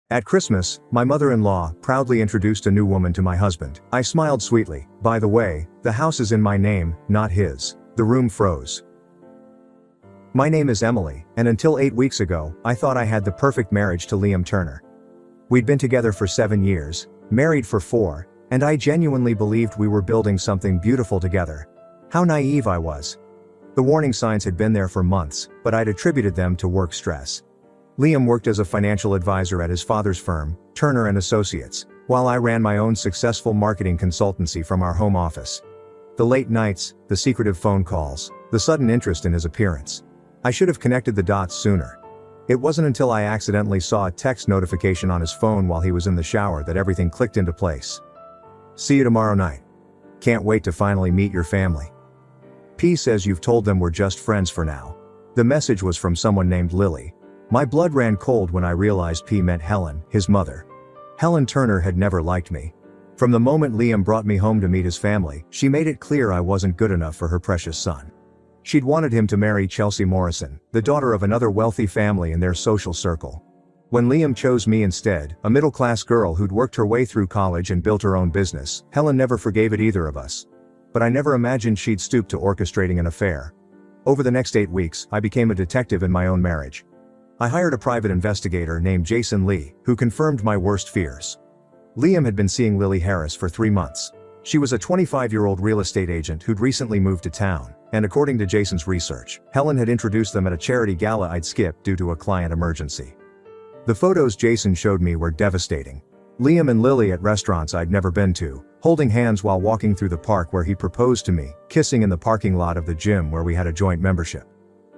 At Christmas, my mother-in-law proudly introduced a new woman to my husband. I smiled sweetly. By the way, the house is in my name, not his. The room froze. My name is Emily, and until 8 weeks ago, I thought I had the perfect marriage to Liam Turner. We'd been together for 7 years, married for 4, and I genuinely believed we were building something beautiful together. How naive I was. The warning signs had been there for months, but I'd attributed them to work stress. Liam worked as a financial advisor at his father's firm, Turner & Associates, while I ran my own successful marketing consultancy from our home office. The late nights, the secretive phone calls, the sudden interest in his appearance. I should have connected the dots sooner. It wasn't until I accidentally saw a text notification on his phone while he was in the shower that everything clicked into place. See you tomorrow night. Can't wait to finally meet your family. P says you've told them we're just friends for now. The message was from someone named Lily. My blood ran cold when I realized P meant Helen, his mother. Helen Turner had never liked me. From the moment Liam brought me home to meet his family, she made it clear I wasn't good enough for her precious son. She'd wanted him to marry Chelsea Morrison, the daughter of another wealthy family in their social circle. When Liam chose me instead, a middle-class girl who'd worked her way through college and built her own business, Helen never forgave it either of us. But I never imagined she'd stoop to orchestrating an affair. Over the next 8 weeks, I became a detective in my own marriage. I hired a private investigator named Jason Lee, who confirmed my worst fears. Liam had been seeing Lily Harris for 3 months. She was a 25-year-old real estate agent who'd recently moved to town, and according to Jason's research, Helen had introduced them at a charity gala I'd skipped due to a client emergency. The photos Jason showed me were devastating. Liam and Lily at restaurants I'd never been to, holding hands while walking through the park where he proposed to me, kissing in the parking lot of the gym where we had a joint membership.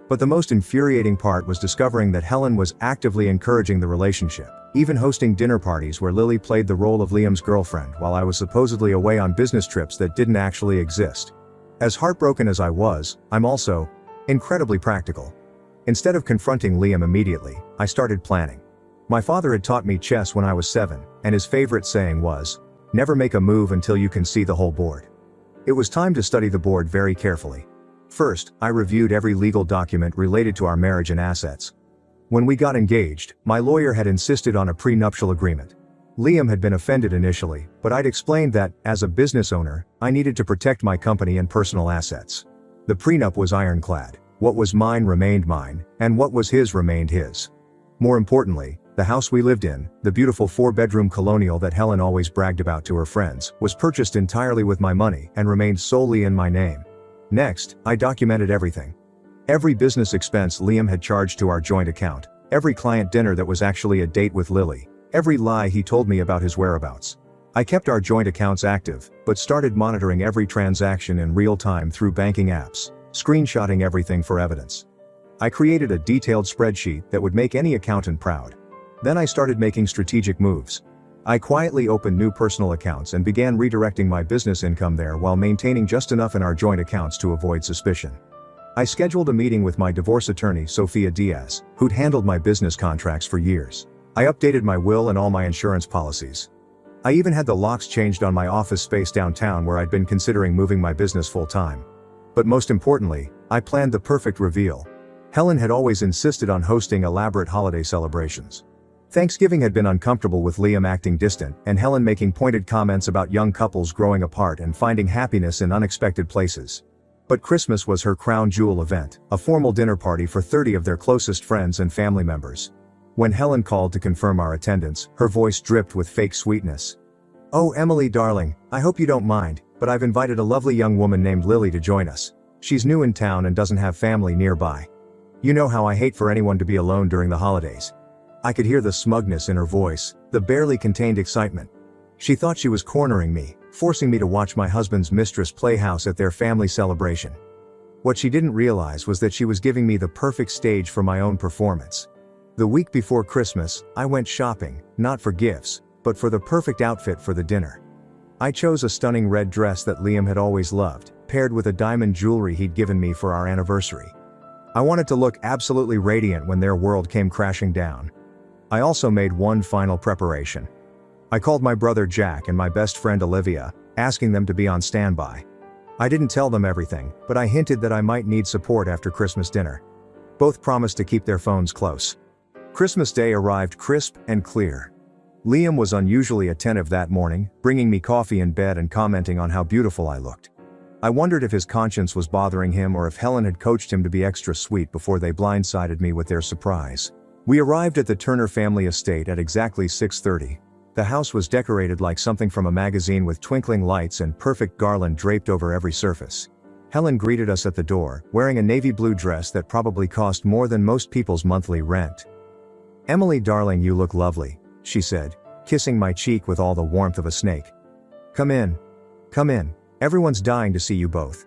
But the most infuriating part was discovering that Helen was actively encouraging the relationship, even hosting dinner parties where Lily played the role of Liam's girlfriend while I was supposedly away on business trips that didn't actually exist. As heartbroken as I was, I'm also incredibly practical. Instead of confronting Liam immediately, I started planning. My father had taught me chess when I was 7, and his favorite saying was, "Never make a move until you can see the whole board." It was time to study the board very carefully. First, I reviewed every legal document related to our marriage and assets. When we got engaged, my lawyer had insisted on a prenuptial agreement. Liam had been offended initially, but I'd explained that, as a business owner, I needed to protect my company and personal assets. The prenup was ironclad. What was mine remained mine, and what was his remained his. More importantly, the house we lived in, the beautiful 4-bedroom colonial that Helen always bragged about to her friends, was purchased entirely with my money and remained solely in my name. Next, I documented everything. Every business expense Liam had charged to our joint account, every client dinner that was actually a date with Lily, every lie he told me about his whereabouts. I kept our joint accounts active, but started monitoring every transaction in real time through banking apps, screenshotting everything for evidence. I created a detailed spreadsheet that would make any accountant proud. Then I started making strategic moves. I quietly opened new personal accounts and began redirecting my business income there while maintaining just enough in our joint accounts to avoid suspicion. I scheduled a meeting with my divorce attorney Sophia Diaz, who'd handled my business contracts for years. I updated my will and all my insurance policies. I even had the locks changed on my office space downtown where I'd been considering moving my business full-time. But most importantly, I planned the perfect reveal. Helen had always insisted on hosting elaborate holiday celebrations. Thanksgiving had been uncomfortable with Liam acting distant and Helen making pointed comments about young couples growing apart and finding happiness in unexpected places. But Christmas was her crown jewel event, a formal dinner party for 30 of their closest friends and family members. When Helen called to confirm our attendance, her voice dripped with fake sweetness. "Oh, Emily darling, I hope you don't mind, but I've invited a lovely young woman named Lily to join us. She's new in town and doesn't have family nearby. You know how I hate for anyone to be alone during the holidays." I could hear the smugness in her voice, the barely contained excitement. She thought she was cornering me, forcing me to watch my husband's mistress play house at their family celebration. What she didn't realize was that she was giving me the perfect stage for my own performance. The week before Christmas, I went shopping, not for gifts, but for the perfect outfit for the dinner. I chose a stunning red dress that Liam had always loved, paired with a diamond jewelry he'd given me for our anniversary. I wanted to look absolutely radiant when their world came crashing down. I also made one final preparation. I called my brother Jack and my best friend Olivia, asking them to be on standby. I didn't tell them everything, but I hinted that I might need support after Christmas dinner. Both promised to keep their phones close. Christmas Day arrived crisp and clear. Liam was unusually attentive that morning, bringing me coffee in bed and commenting on how beautiful I looked. I wondered if his conscience was bothering him or if Helen had coached him to be extra sweet before they blindsided me with their surprise. We arrived at the Turner family estate at exactly 6:30. The house was decorated like something from a magazine with twinkling lights and perfect garland draped over every surface. Helen greeted us at the door, wearing a navy blue dress that probably cost more than most people's monthly rent. "Emily, darling, you look lovely," she said, kissing my cheek with all the warmth of a snake. Come in. Come in. Everyone's dying to see you both."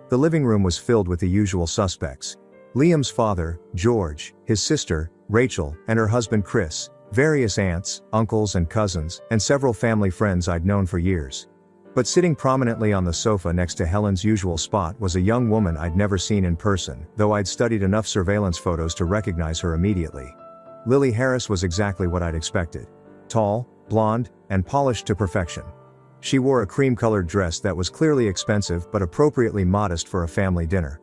The living room was filled with the usual suspects. Liam's father, George, his sister, Rachel, and her husband Chris, various aunts, uncles and cousins, and several family friends I'd known for years. But sitting prominently on the sofa next to Helen's usual spot was a young woman I'd never seen in person, though I'd studied enough surveillance photos to recognize her immediately. Lily Harris was exactly what I'd expected. Tall, blonde, and polished to perfection. She wore a cream-colored dress that was clearly expensive but appropriately modest for a family dinner.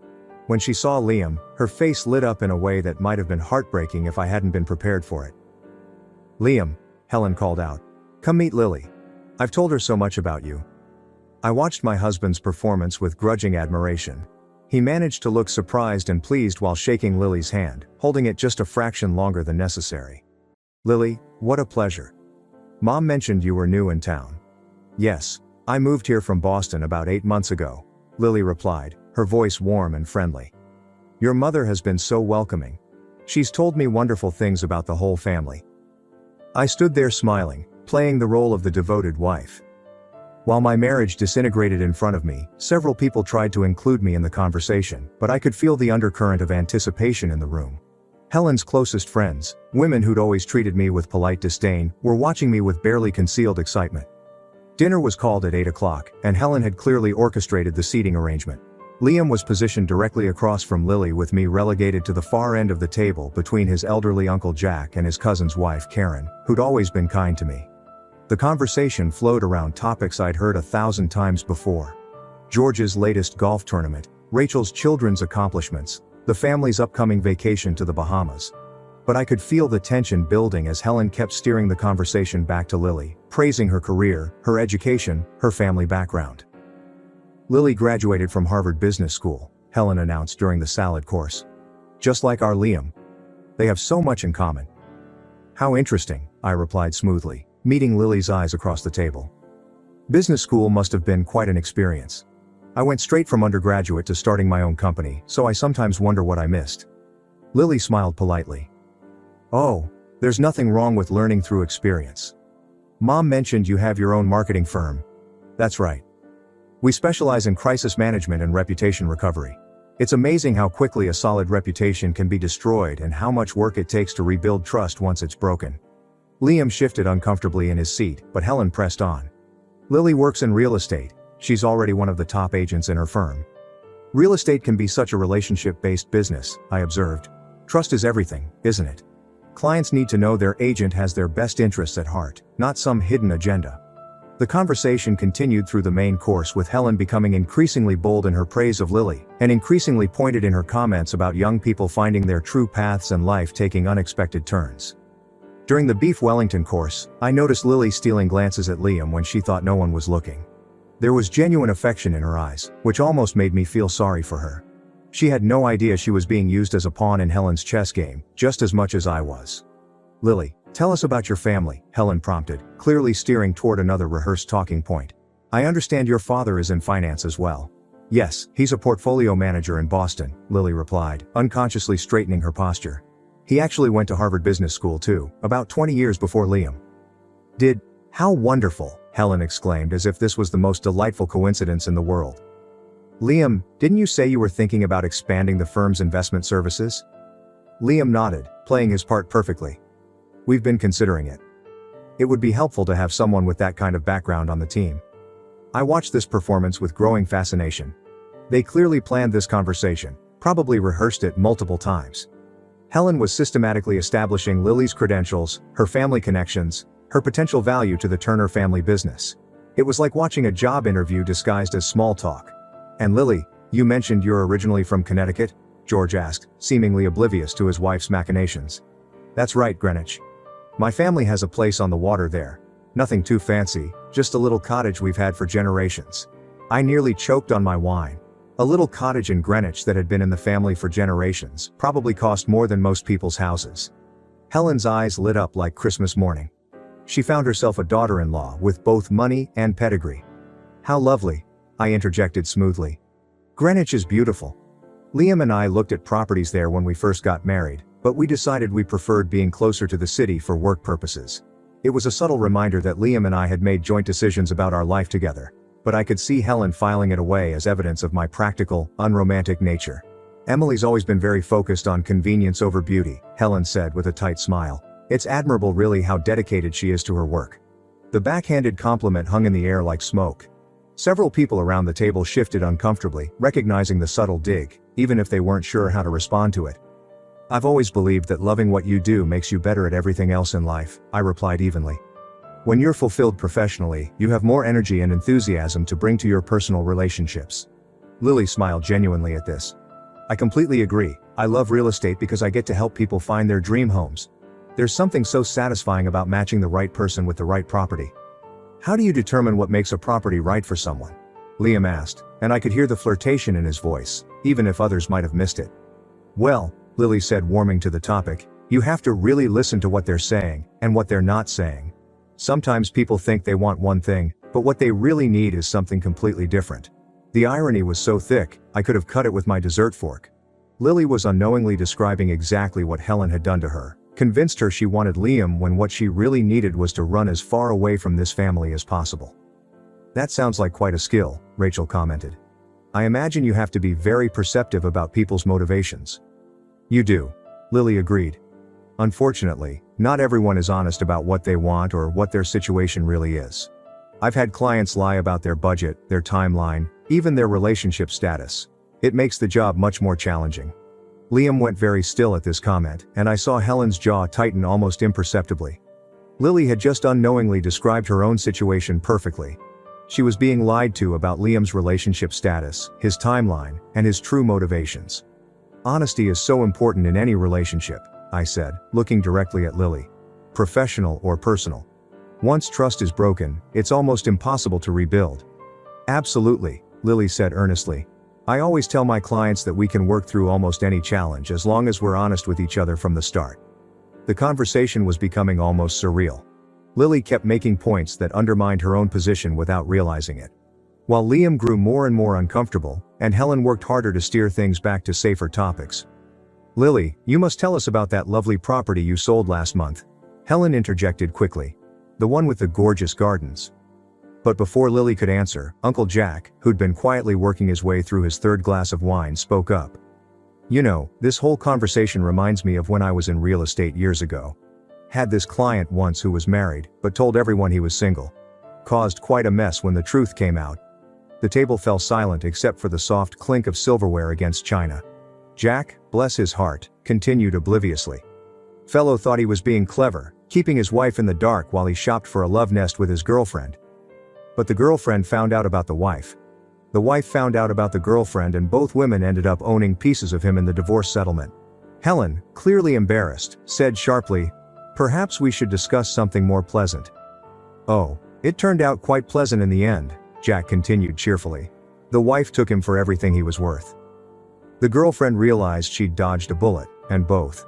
When she saw Liam, her face lit up in a way that might have been heartbreaking if I hadn't been prepared for it. "Liam," Helen called out. "Come meet Lily. I've told her so much about you." I watched my husband's performance with grudging admiration. He managed to look surprised and pleased while shaking Lily's hand, holding it just a fraction longer than necessary. "Lily, what a pleasure. Mom mentioned you were new in town." "Yes, I moved here from Boston about 8 months ago," Lily replied, her voice warm and friendly. "Your mother has been so welcoming. She's told me wonderful things about the whole family." I stood there smiling, playing the role of the devoted wife. While my marriage disintegrated in front of me, several people tried to include me in the conversation, but I could feel the undercurrent of anticipation in the room. Helen's closest friends, women who'd always treated me with polite disdain, were watching me with barely concealed excitement. Dinner was called at 8 o'clock, and Helen had clearly orchestrated the seating arrangement. Liam was positioned directly across from Lily, with me relegated to the far end of the table between his elderly Uncle Jack and his cousin's wife Karen, who'd always been kind to me. The conversation flowed around topics I'd heard 1,000 times before. George's latest golf tournament, Rachel's children's accomplishments, the family's upcoming vacation to the Bahamas. But I could feel the tension building as Helen kept steering the conversation back to Lily, praising her career, her education, her family background. "Lily graduated from Harvard Business School," Helen announced during the salad course. "Just like our Liam. They have so much in common." "How interesting," I replied smoothly, meeting Lily's eyes across the table. "Business school must have been quite an experience. I went straight from undergraduate to starting my own company, so I sometimes wonder what I missed." Lily smiled politely. "Oh, there's nothing wrong with learning through experience. Mom mentioned you have your own marketing firm." "That's right. We specialize in crisis management and reputation recovery. It's amazing how quickly a solid reputation can be destroyed and how much work it takes to rebuild trust once it's broken." Liam shifted uncomfortably in his seat, but Helen pressed on. "Lily works in real estate. She's already one of the top agents in her firm." "Real estate can be such a relationship-based business," I observed. "Trust is everything, isn't it? Clients need to know their agent has their best interests at heart, not some hidden agenda." The conversation continued through the main course, with Helen becoming increasingly bold in her praise of Lily, and increasingly pointed in her comments about young people finding their true paths and life taking unexpected turns. During the beef Wellington course, I noticed Lily stealing glances at Liam when she thought no one was looking. There was genuine affection in her eyes, which almost made me feel sorry for her. She had no idea she was being used as a pawn in Helen's chess game, just as much as I was. "Lily, tell us about your family," Helen prompted, clearly steering toward another rehearsed talking point. "I understand your father is in finance as well." "Yes, he's a portfolio manager in Boston," Lily replied, unconsciously straightening her posture. "He actually went to Harvard Business School too, about 20 years before Liam." "Did? How wonderful," Helen exclaimed as if this was the most delightful coincidence in the world. "Liam, didn't you say you were thinking about expanding the firm's investment services?" Liam nodded, playing his part perfectly. "We've been considering it. It would be helpful to have someone with that kind of background on the team." I watched this performance with growing fascination. They clearly planned this conversation, probably rehearsed it multiple times. Helen was systematically establishing Lily's credentials, her family connections, her potential value to the Turner family business. It was like watching a job interview disguised as small talk. "And Lily, you mentioned you're originally from Connecticut?" George asked, seemingly oblivious to his wife's machinations. "That's right, Greenwich. My family has a place on the water there. Nothing too fancy, just a little cottage we've had for generations. I nearly choked on my wine. A little cottage in Greenwich that had been in the family for generations, probably cost more than most people's houses. Helen's eyes lit up like Christmas morning. She found herself a daughter-in-law with both money and pedigree. How lovely, I interjected smoothly. Greenwich is beautiful. Liam and I looked at properties there when we first got married, but we decided we preferred being closer to the city for work purposes. It was a subtle reminder that Liam and I had made joint decisions about our life together, but I could see Helen filing it away as evidence of my practical, unromantic nature. Emily's always been very focused on convenience over beauty, Helen said with a tight smile. It's admirable really how dedicated she is to her work. The backhanded compliment hung in the air like smoke. Several people around the table shifted uncomfortably, recognizing the subtle dig, even if they weren't sure how to respond to it. I've always believed that loving what you do makes you better at everything else in life, I replied evenly. When you're fulfilled professionally, you have more energy and enthusiasm to bring to your personal relationships. Lily smiled genuinely at this. I completely agree. I love real estate because I get to help people find their dream homes. There's something so satisfying about matching the right person with the right property. How do you determine what makes a property right for someone? Liam asked, and I could hear the flirtation in his voice, even if others might have missed it. Well, Lily said, warming to the topic, you have to really listen to what they're saying, and what they're not saying. Sometimes people think they want one thing, but what they really need is something completely different. The irony was so thick, I could have cut it with my dessert fork. Lily was unknowingly describing exactly what Helen had done to her, convinced her she wanted Liam when what she really needed was to run as far away from this family as possible. That sounds like quite a skill, Rachel commented. I imagine you have to be very perceptive about people's motivations. You do, Lily agreed. Unfortunately, not everyone is honest about what they want or what their situation really is. I've had clients lie about their budget, their timeline, even their relationship status. It makes the job much more challenging. Liam went very still at this comment, and I saw Helen's jaw tighten almost imperceptibly. Lily had just unknowingly described her own situation perfectly. She was being lied to about Liam's relationship status, his timeline, and his true motivations. Honesty is so important in any relationship, I said, looking directly at Lily. Professional or personal. Once trust is broken, it's almost impossible to rebuild. Absolutely, Lily said earnestly. I always tell my clients that we can work through almost any challenge as long as we're honest with each other from the start. The conversation was becoming almost surreal. Lily kept making points that undermined her own position without realizing it. While Liam grew more and more uncomfortable, and Helen worked harder to steer things back to safer topics. Lily, you must tell us about that lovely property you sold last month. Helen interjected quickly. The one with the gorgeous gardens. But before Lily could answer, Uncle Jack, who'd been quietly working his way through his third glass of wine, spoke up. You know, this whole conversation reminds me of when I was in real estate years ago. Had this client once who was married, but told everyone he was single. Caused quite a mess when the truth came out. The table fell silent except for the soft clink of silverware against china. Jack, bless his heart, continued obliviously. Fellow thought he was being clever, keeping his wife in the dark while he shopped for a love nest with his girlfriend. But the girlfriend found out about the wife. The wife found out about the girlfriend, and both women ended up owning pieces of him in the divorce settlement. Helen, clearly embarrassed, said sharply, perhaps we should discuss something more pleasant. Oh, it turned out quite pleasant in the end, Jack continued cheerfully. The wife took him for everything he was worth. The girlfriend realized she'd dodged a bullet, and both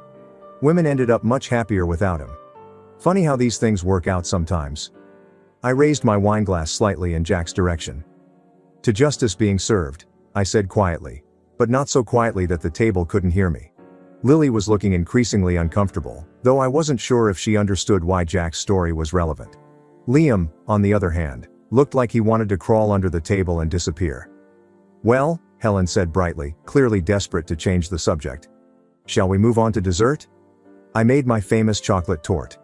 women ended up much happier without him. Funny how these things work out sometimes. I raised my wineglass slightly in Jack's direction. To justice being served, I said quietly, but not so quietly that the table couldn't hear me. Lily was looking increasingly uncomfortable, though I wasn't sure if she understood why Jack's story was relevant. Liam, on the other hand, looked like he wanted to crawl under the table and disappear. Well, Helen said brightly, clearly desperate to change the subject. Shall we move on to dessert? I made my famous chocolate torte.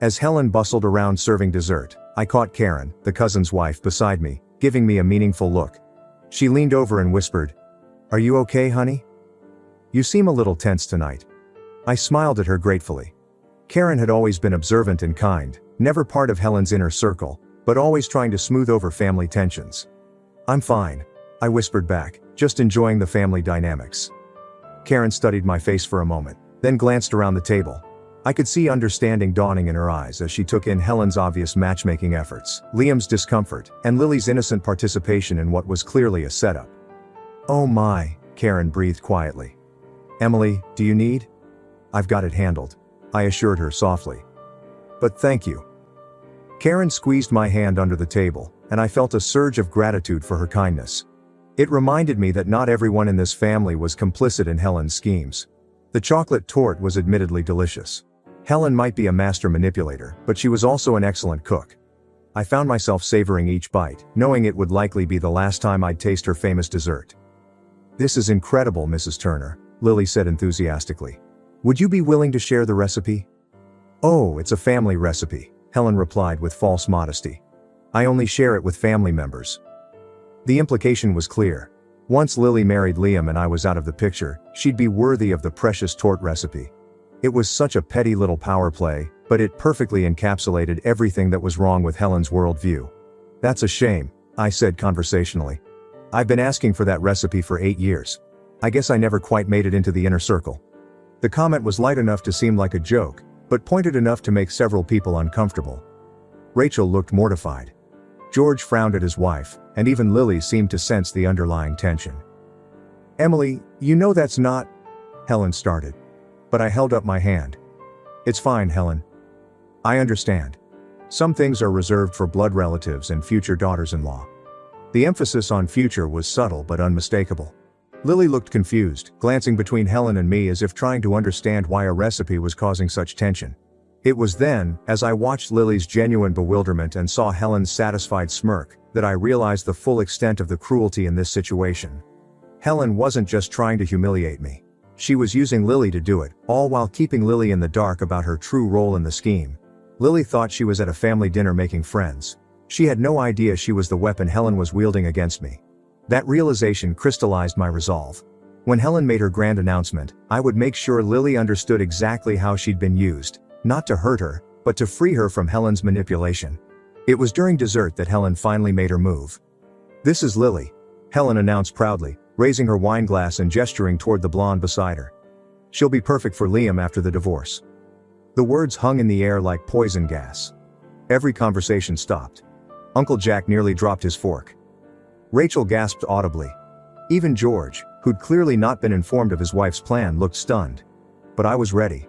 As Helen bustled around serving dessert, I caught Karen, the cousin's wife, beside me, giving me a meaningful look. She leaned over and whispered, "Are you okay, honey? You seem a little tense tonight." I smiled at her gratefully. Karen had always been observant and kind, never part of Helen's inner circle, but always trying to smooth over family tensions. "I'm fine," I whispered back, just enjoying the family dynamics. Karen studied my face for a moment, then glanced around the table. I could see understanding dawning in her eyes as she took in Helen's obvious matchmaking efforts, Liam's discomfort, and Lily's innocent participation in what was clearly a setup. "Oh my," Karen breathed quietly. "Emily, do you need?" "I've got it handled," I assured her softly. "But thank you." Karen squeezed my hand under the table, and I felt a surge of gratitude for her kindness. It reminded me that not everyone in this family was complicit in Helen's schemes. The chocolate torte was admittedly delicious. Helen might be a master manipulator, but she was also an excellent cook. I found myself savoring each bite, knowing it would likely be the last time I'd taste her famous dessert. "This is incredible, Mrs. Turner," Lily said enthusiastically. "Would you be willing to share the recipe?" "Oh, it's a family recipe," Helen replied with false modesty. "I only share it with family members." The implication was clear. Once Lily married Liam and I was out of the picture, she'd be worthy of the precious torte recipe. It was such a petty little power play, but it perfectly encapsulated everything that was wrong with Helen's worldview. "That's a shame," I said conversationally. "I've been asking for that recipe for 8 years. I guess I never quite made it into the inner circle." The comment was light enough to seem like a joke, but pointed enough to make several people uncomfortable. Rachel looked mortified. George frowned at his wife, and even Lily seemed to sense the underlying tension. "Emily, you know that's not..." Helen started. But I held up my hand. "It's fine, Helen. I understand. Some things are reserved for blood relatives and future daughters-in-law." The emphasis on future was subtle but unmistakable. Lily looked confused, glancing between Helen and me as if trying to understand why a recipe was causing such tension. It was then, as I watched Lily's genuine bewilderment and saw Helen's satisfied smirk, that I realized the full extent of the cruelty in this situation. Helen wasn't just trying to humiliate me. She was using Lily to do it, all while keeping Lily in the dark about her true role in the scheme. Lily thought she was at a family dinner making friends. She had no idea she was the weapon Helen was wielding against me. That realization crystallized my resolve. When Helen made her grand announcement, I would make sure Lily understood exactly how she'd been used, not to hurt her, but to free her from Helen's manipulation. It was during dessert that Helen finally made her move. "This is Lily," Helen announced proudly, raising her wine glass and gesturing toward the blonde beside her. "She'll be perfect for Liam after the divorce." The words hung in the air like poison gas. Every conversation stopped. Uncle Jack nearly dropped his fork. Rachel gasped audibly. Even George, who'd clearly not been informed of his wife's plan, looked stunned. But I was ready.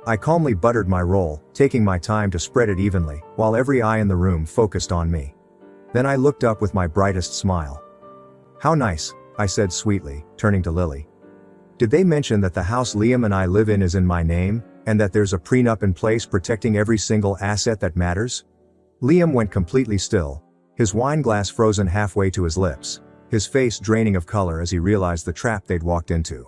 I calmly buttered my roll, taking my time to spread it evenly, while every eye in the room focused on me. Then I looked up with my brightest smile. "How nice," I said sweetly, turning to Lily. "Did they mention that the house Liam and I live in is in my name, and that there's a prenup in place protecting every single asset that matters?" Liam went completely still, his wine glass frozen halfway to his lips, his face draining of color as he realized the trap they'd walked into.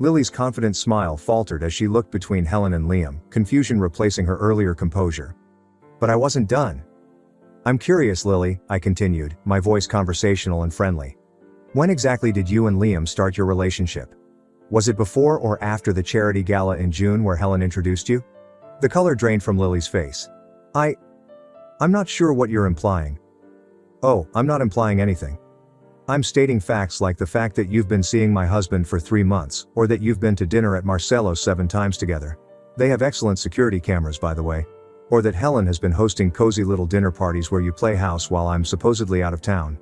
Lily's confident smile faltered as she looked between Helen and Liam, confusion replacing her earlier composure. But I wasn't done. "I'm curious, Lily," I continued, my voice conversational and friendly. "When exactly did you and Liam start your relationship? Was it before or after the charity gala in June where Helen introduced you?" The color drained from Lily's face. I'm not sure what you're implying." "Oh, I'm not implying anything. I'm stating facts like the fact that you've been seeing my husband for 3 months, or that you've been to dinner at Marcello's 7 times together. They have excellent security cameras, by the way. Or that Helen has been hosting cozy little dinner parties where you play house while I'm supposedly out of town."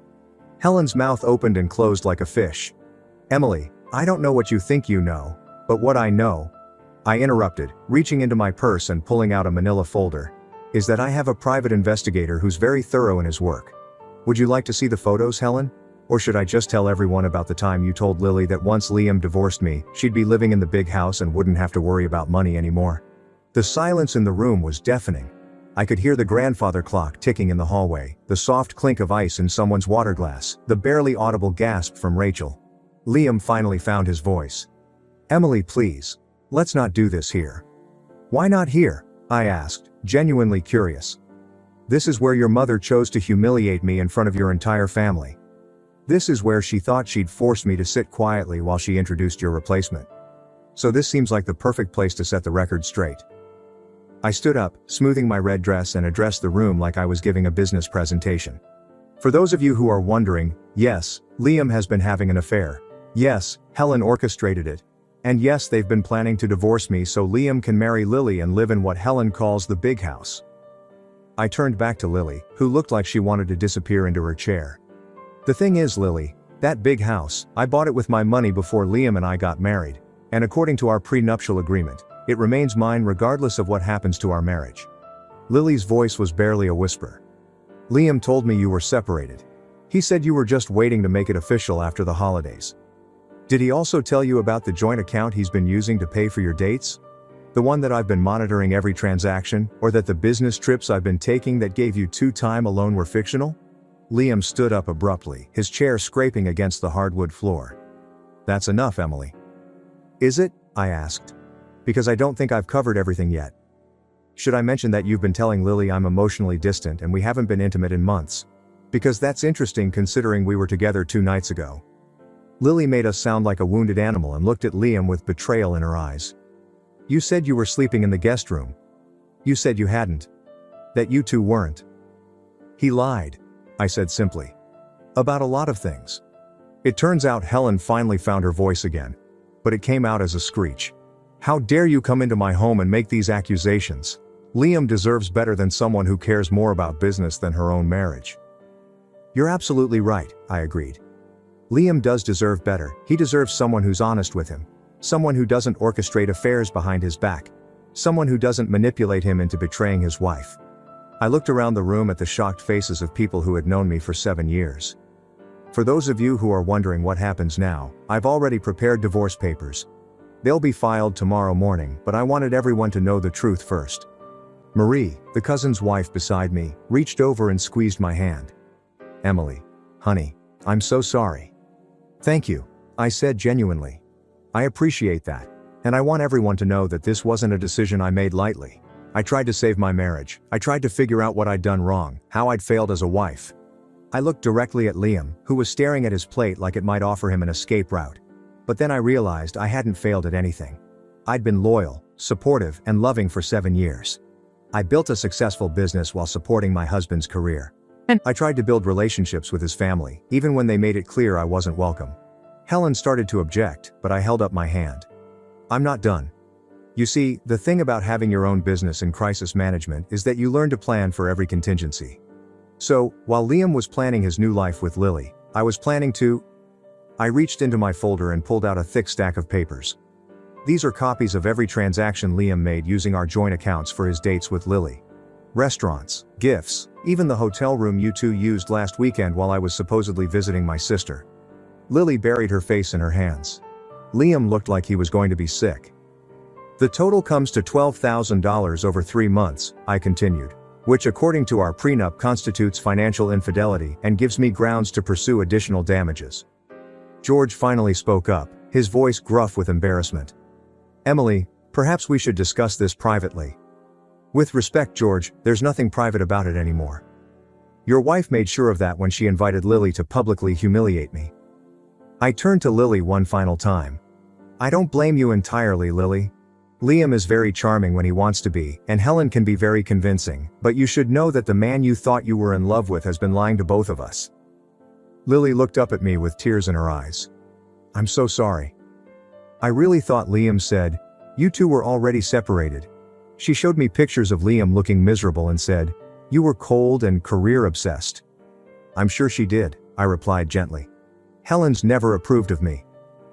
Helen's mouth opened and closed like a fish. "Emily, I don't know what you think you know, but what I know," I interrupted, reaching into my purse and pulling out a manila folder, "is that I have a private investigator who's very thorough in his work. Would you like to see the photos, Helen? Or should I just tell everyone about the time you told Lily that once Liam divorced me, she'd be living in the big house and wouldn't have to worry about money anymore?" The silence in the room was deafening. I could hear the grandfather clock ticking in the hallway, the soft clink of ice in someone's water glass, the barely audible gasp from Rachel. Liam finally found his voice. "Emily, please. Let's not do this here." "Why not here?" I asked, genuinely curious. "This is where your mother chose to humiliate me in front of your entire family. This is where she thought she'd force me to sit quietly while she introduced your replacement. So this seems like the perfect place to set the record straight." I stood up, smoothing my red dress, and addressed the room like I was giving a business presentation. "For those of you who are wondering, yes, Liam has been having an affair. Yes, Helen orchestrated it. And yes, they've been planning to divorce me so Liam can marry Lily and live in what Helen calls the big house. I turned back to Lily, who looked like she wanted to disappear into her chair. The thing is, Lily, that big house, I bought it with my money before Liam and I got married. And according to our prenuptial agreement, it remains mine regardless of what happens to our marriage. Lily's voice was barely a whisper. Liam told me you were separated. He said you were just waiting to make it official after the holidays. Did he also tell you about the joint account he's been using to pay for your dates? The one that I've been monitoring every transaction, or that the business trips I've been taking that gave you time alone were fictional? Liam stood up abruptly, his chair scraping against the hardwood floor. That's enough, Emily. Is it? I asked. Because I don't think I've covered everything yet. Should I mention that you've been telling Lily I'm emotionally distant and we haven't been intimate in months? Because that's interesting considering we were together 2 nights ago. Lily made us sound like a wounded animal and looked at Liam with betrayal in her eyes. You said you were sleeping in the guest room. You said you hadn't. That you two weren't. He lied, I said simply. About a lot of things. It turns out Helen finally found her voice again. But it came out as a screech. How dare you come into my home and make these accusations? Liam deserves better than someone who cares more about business than her own marriage. You're absolutely right, I agreed. Liam does deserve better. He deserves someone who's honest with him. Someone who doesn't orchestrate affairs behind his back. Someone who doesn't manipulate him into betraying his wife. I looked around the room at the shocked faces of people who had known me for 7 years. For those of you who are wondering what happens now, I've already prepared divorce papers. They'll be filed tomorrow morning, but I wanted everyone to know the truth first. Marie, the cousin's wife beside me, reached over and squeezed my hand. Emily, honey, I'm so sorry. Thank you, I said genuinely. I appreciate that. And I want everyone to know that this wasn't a decision I made lightly. I tried to save my marriage. I tried to figure out what I'd done wrong, how I'd failed as a wife. I looked directly at Liam, who was staring at his plate like it might offer him an escape route. But then I realized I hadn't failed at anything. I'd been loyal, supportive, and loving for 7 years. I built a successful business while supporting my husband's career. And I tried to build relationships with his family, even when they made it clear I wasn't welcome. Helen started to object, but I held up my hand. I'm not done. You see, the thing about having your own business in crisis management is that you learn to plan for every contingency. So, while Liam was planning his new life with Lily, I was planning to. I reached into my folder and pulled out a thick stack of papers. These are copies of every transaction Liam made using our joint accounts for his dates with Lily. Restaurants, gifts, even the hotel room you two used last weekend while I was supposedly visiting my sister. Lily buried her face in her hands. Liam looked like he was going to be sick. The total comes to $12,000 over 3 months, I continued, which according to our prenup constitutes financial infidelity and gives me grounds to pursue additional damages. George finally spoke up, his voice gruff with embarrassment. Emily, perhaps we should discuss this privately. With respect, George, there's nothing private about it anymore. Your wife made sure of that when she invited Lily to publicly humiliate me. I turned to Lily one final time. I don't blame you entirely, Lily. Liam is very charming when he wants to be, and Helen can be very convincing, but you should know that the man you thought you were in love with has been lying to both of us. Lily looked up at me with tears in her eyes. I'm so sorry. I really thought Liam said, you two were already separated. She showed me pictures of Liam looking miserable and said, you were cold and career obsessed. I'm sure she did, I replied gently. Helen's never approved of me.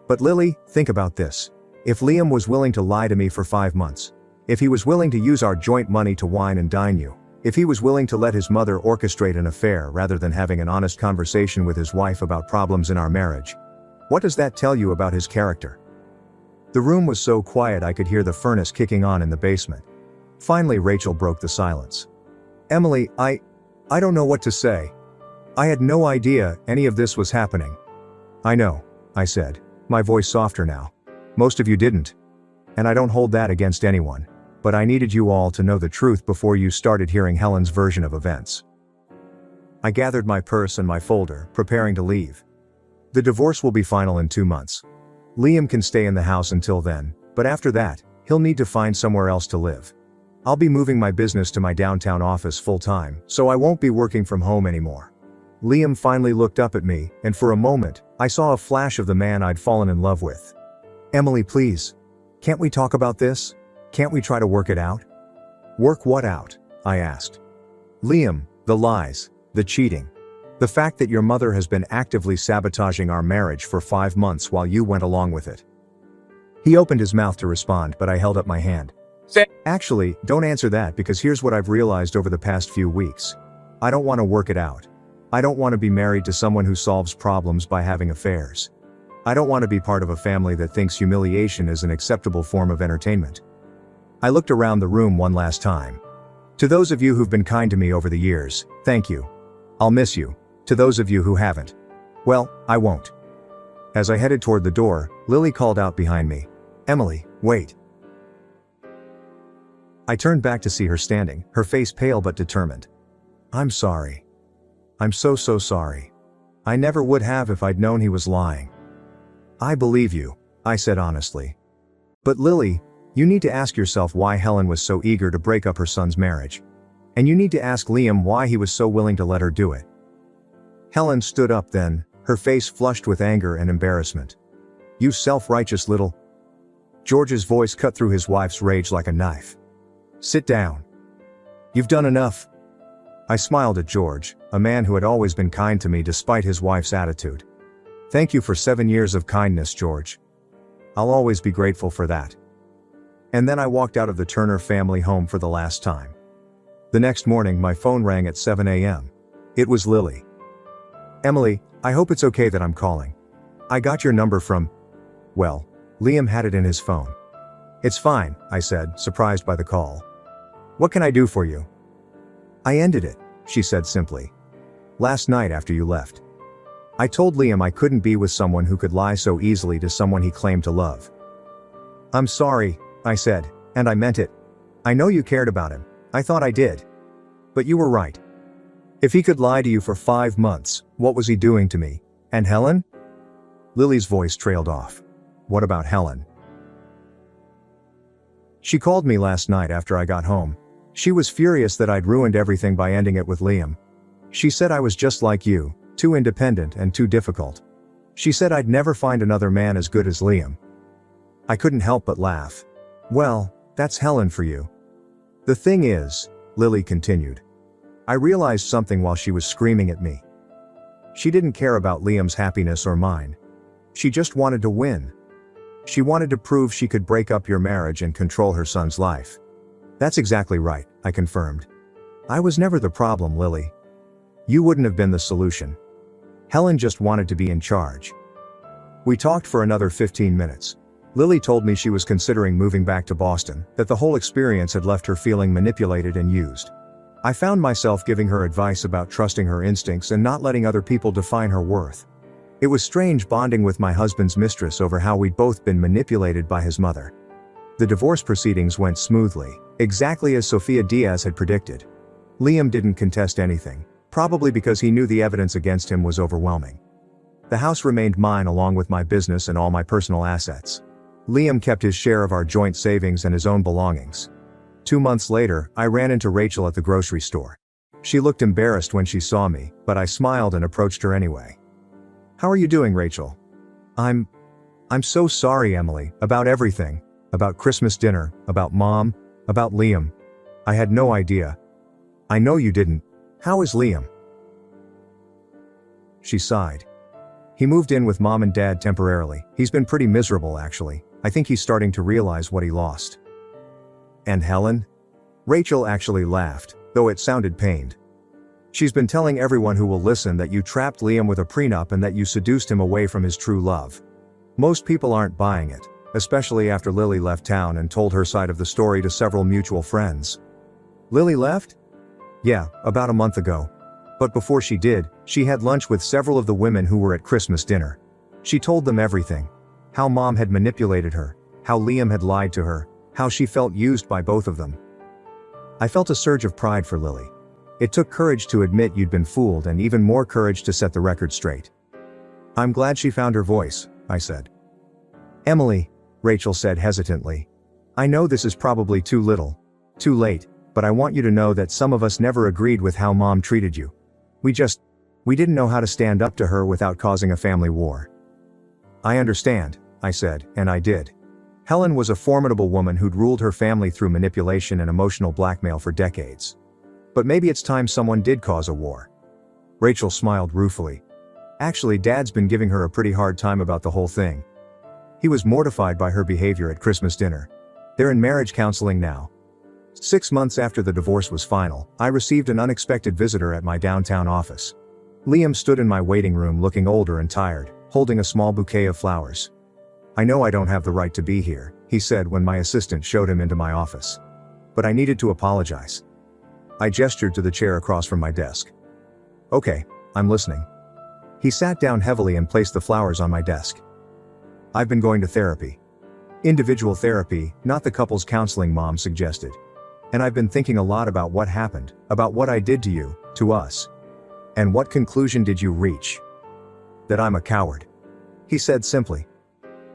But Lily, think about this. If Liam was willing to lie to me for 5 months, if he was willing to use our joint money to wine and dine you, if he was willing to let his mother orchestrate an affair rather than having an honest conversation with his wife about problems in our marriage, what does that tell you about his character? The room was so quiet I could hear the furnace kicking on in the basement. Finally, Rachel broke the silence. Emily, I don't know what to say. I had no idea any of this was happening. I know, I said, my voice softer now. Most of you didn't. And I don't hold that against anyone. But I needed you all to know the truth before you started hearing Helen's version of events. I gathered my purse and my folder, preparing to leave. The divorce will be final in 2 months. Liam can stay in the house until then, but after that, he'll need to find somewhere else to live. I'll be moving my business to my downtown office full-time, so I won't be working from home anymore. Liam finally looked up at me, and for a moment, I saw a flash of the man I'd fallen in love with. Emily, please. Can't we talk about this? Can't we try to work it out? Work what out? I asked. Liam, the lies, the cheating. The fact that your mother has been actively sabotaging our marriage for 5 months while you went along with it. He opened his mouth to respond, but I held up my hand. Actually, don't answer that, because here's what I've realized over the past few weeks. I don't want to work it out. I don't want to be married to someone who solves problems by having affairs. I don't want to be part of a family that thinks humiliation is an acceptable form of entertainment. I looked around the room one last time. To those of you who've been kind to me over the years, thank you. I'll miss you. To those of you who haven't, well, I won't. As I headed toward the door, Lily called out behind me, "Emily, wait." I turned back to see her standing, her face pale but determined. "I'm sorry. I'm so sorry. I never would have if I'd known he was lying." "I believe you," I said honestly. "But Lily, you need to ask yourself why Helen was so eager to break up her son's marriage. And you need to ask Liam why he was so willing to let her do it." Helen stood up then, her face flushed with anger and embarrassment. "You self-righteous little..." George's voice cut through his wife's rage like a knife. "Sit down. You've done enough." I smiled at George, a man who had always been kind to me despite his wife's attitude. "Thank you for 7 years of kindness, George. I'll always be grateful for that." And then I walked out of the Turner family home for the last time. The next morning my phone rang at 7 a.m. It was Lily. "Emily, I hope it's okay that I'm calling. I got your number from..." Well, Liam had it in his phone. "It's fine," I said, surprised by the call. "What can I do for you?" "I ended it," she said simply. "Last night after you left. I told Liam I couldn't be with someone who could lie so easily to someone he claimed to love." "I'm sorry," I said, "and I meant it. I know you cared about him. I thought I did. But you were right. If he could lie to you for 5 months, what was he doing to me? And Helen?" Lily's voice trailed off. "What about Helen?" "She called me last night after I got home. She was furious that I'd ruined everything by ending it with Liam. She said I was just like you, too independent and too difficult. She said I'd never find another man as good as Liam." I couldn't help but laugh. "Well, that's Helen for you." "The thing is," Lily continued, "I realized something while she was screaming at me. She didn't care about Liam's happiness or mine. She just wanted to win. She wanted to prove she could break up your marriage and control her son's life." "That's exactly right," I confirmed. "I was never the problem, Lily. You wouldn't have been the solution. Helen just wanted to be in charge." We talked for another 15 minutes. Lily told me she was considering moving back to Boston, that the whole experience had left her feeling manipulated and used. I found myself giving her advice about trusting her instincts and not letting other people define her worth. It was strange bonding with my husband's mistress over how we'd both been manipulated by his mother. The divorce proceedings went smoothly, exactly as Sophia Diaz had predicted. Liam didn't contest anything, probably because he knew the evidence against him was overwhelming. The house remained mine along with my business and all my personal assets. Liam kept his share of our joint savings and his own belongings. 2 months later, I ran into Rachel at the grocery store. She looked embarrassed when she saw me, but I smiled and approached her anyway. "How are you doing, Rachel?" I'm so sorry, Emily, about everything. About Christmas dinner, about Mom, about Liam. I had no idea." "I know you didn't. How is Liam?" She sighed. "He moved in with Mom and Dad temporarily. He's been pretty miserable, actually. I think he's starting to realize what he lost." "And Helen?" Rachel actually laughed, though it sounded pained. "She's been telling everyone who will listen that you trapped Liam with a prenup and that you seduced him away from his true love. Most people aren't buying it, especially after Lily left town and told her side of the story to several mutual friends." "Lily left?" "Yeah, about a month ago. But before she did, she had lunch with several of the women who were at Christmas dinner. She told them everything. How Mom had manipulated her, how Liam had lied to her, how she felt used by both of them." I felt a surge of pride for Lily. It took courage to admit you'd been fooled and even more courage to set the record straight. "I'm glad she found her voice," I said. "Emily," Rachel said hesitantly, "I know this is probably too late, but I want you to know that some of us never agreed with how Mom treated you. We didn't know how to stand up to her without causing a family war." "I understand," I said, and I did. Helen was a formidable woman who'd ruled her family through manipulation and emotional blackmail for decades. But maybe it's time someone did cause a war. Rachel smiled ruefully. Actually, Dad's been giving her a pretty hard time about the whole thing. He was mortified by her behavior at Christmas dinner. They're in marriage counseling now. 6 months after the divorce was final, I received an unexpected visitor at my downtown office. Liam stood in my waiting room looking older and tired, holding a small bouquet of flowers. "I know I don't have the right to be here," he said when my assistant showed him into my office. "But I needed to apologize." I gestured to the chair across from my desk. "Okay, I'm listening." He sat down heavily and placed the flowers on my desk. "I've been going to therapy. Individual therapy, not the couples counseling Mom suggested. And I've been thinking a lot about what happened, about what I did to you, to us. And what conclusion did you reach?" "That I'm a coward," he said simply.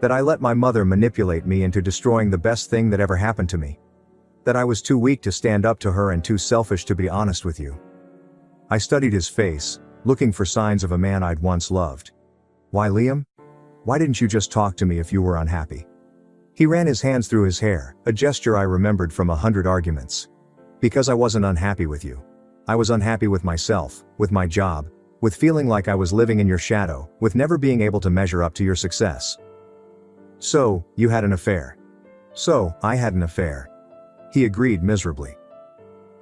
"That I let my mother manipulate me into destroying the best thing that ever happened to me. That I was too weak to stand up to her and too selfish to be honest with you." I studied his face, looking for signs of a man I'd once loved. "Why, Liam? Why didn't you just talk to me if you were unhappy?" He ran his hands through his hair, a gesture I remembered from 100 arguments. "Because I wasn't unhappy with you. I was unhappy with myself, with my job, with feeling like I was living in your shadow, with never being able to measure up to your success." "So, you had an affair." "So, I had an affair." He agreed miserably.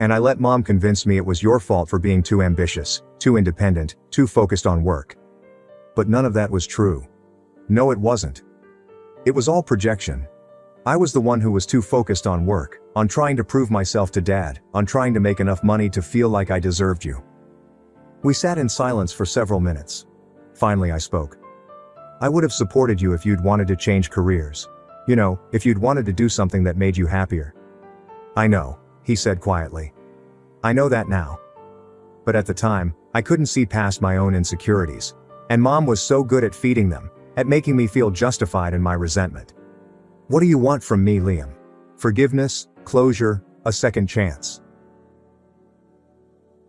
"And I let Mom convince me it was your fault for being too ambitious, too independent, too focused on work. But none of that was true. No, it wasn't. It was all projection. I was the one who was too focused on work, on trying to prove myself to Dad, on trying to make enough money to feel like I deserved you." We sat in silence for several minutes. Finally I spoke. "I would have supported you if you'd wanted to change careers. You know, if you'd wanted to do something that made you happier." "I know," he said quietly. "I know that now. But at the time, I couldn't see past my own insecurities. And Mom was so good at feeding them, at making me feel justified in my resentment. What do you want from me, Liam? Forgiveness, closure, a second chance?"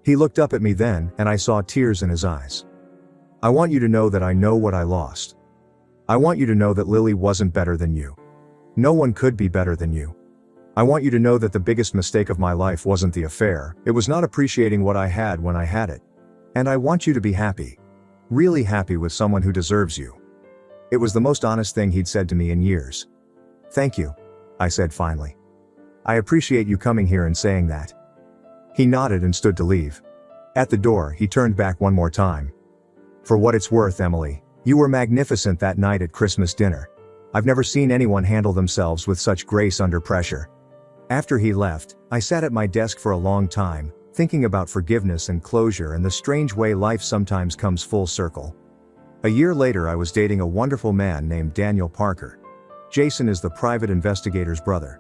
He looked up at me then, and I saw tears in his eyes. "I want you to know that I know what I lost. I want you to know that Lily wasn't better than you. No one could be better than you. I want you to know that the biggest mistake of my life wasn't the affair, it was not appreciating what I had when I had it. And I want you to be happy. Really happy with someone who deserves you." It was the most honest thing he'd said to me in years. "Thank you," I said finally. "I appreciate you coming here and saying that." He nodded and stood to leave. At the door, he turned back one more time. "For what it's worth, Emily, you were magnificent that night at Christmas dinner. I've never seen anyone handle themselves with such grace under pressure." After he left, I sat at my desk for a long time, thinking about forgiveness and closure and the strange way life sometimes comes full circle. A year later, I was dating a wonderful man named Daniel Parker. Jason is the private investigator's brother.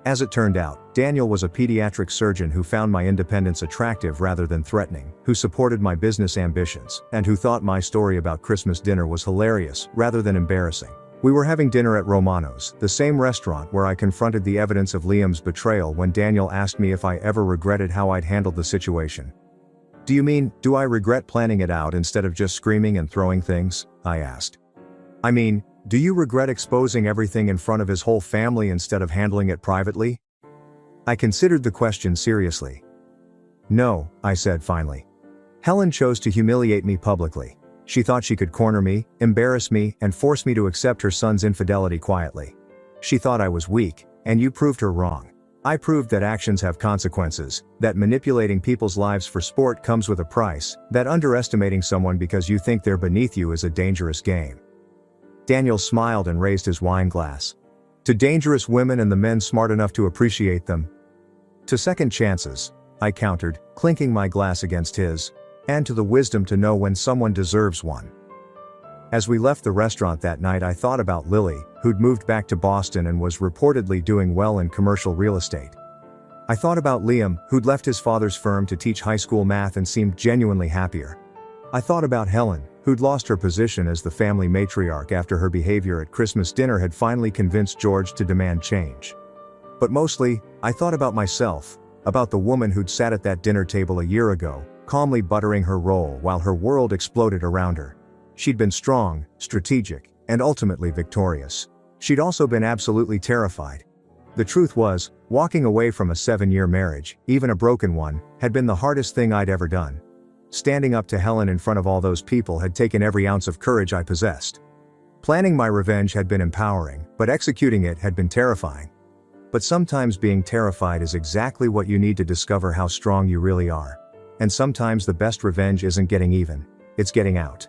As it turned out, Daniel was a pediatric surgeon who found my independence attractive rather than threatening, who supported my business ambitions, and who thought my story about Christmas dinner was hilarious rather than embarrassing. We were having dinner at Romano's, the same restaurant where I confronted the evidence of Liam's betrayal when Daniel asked me if I ever regretted how I'd handled the situation. "Do you mean, do I regret planning it out instead of just screaming and throwing things?" I asked. "I mean, do you regret exposing everything in front of his whole family instead of handling it privately?" I considered the question seriously. "No," I said finally. "Helen chose to humiliate me publicly. She thought she could corner me, embarrass me, and force me to accept her son's infidelity quietly. She thought I was weak, and you proved her wrong. I proved that actions have consequences, that manipulating people's lives for sport comes with a price, that underestimating someone because you think they're beneath you is a dangerous game." Daniel smiled and raised his wine glass. "To dangerous women and the men smart enough to appreciate them." "To second chances," I countered, clinking my glass against his. "And to the wisdom to know when someone deserves one." As we left the restaurant that night, I thought about Lily, who'd moved back to Boston and was reportedly doing well in commercial real estate. I thought about Liam, who'd left his father's firm to teach high school math and seemed genuinely happier. I thought about Helen, who'd lost her position as the family matriarch after her behavior at Christmas dinner had finally convinced George to demand change. But mostly, I thought about myself, about the woman who'd sat at that dinner table a year ago, calmly buttering her roll while her world exploded around her. She'd been strong, strategic, and ultimately victorious. She'd also been absolutely terrified. The truth was, walking away from a 7-year marriage, even a broken one, had been the hardest thing I'd ever done. Standing up to Helen in front of all those people had taken every ounce of courage I possessed. Planning my revenge had been empowering, but executing it had been terrifying. But sometimes being terrified is exactly what you need to discover how strong you really are. And sometimes the best revenge isn't getting even, it's getting out.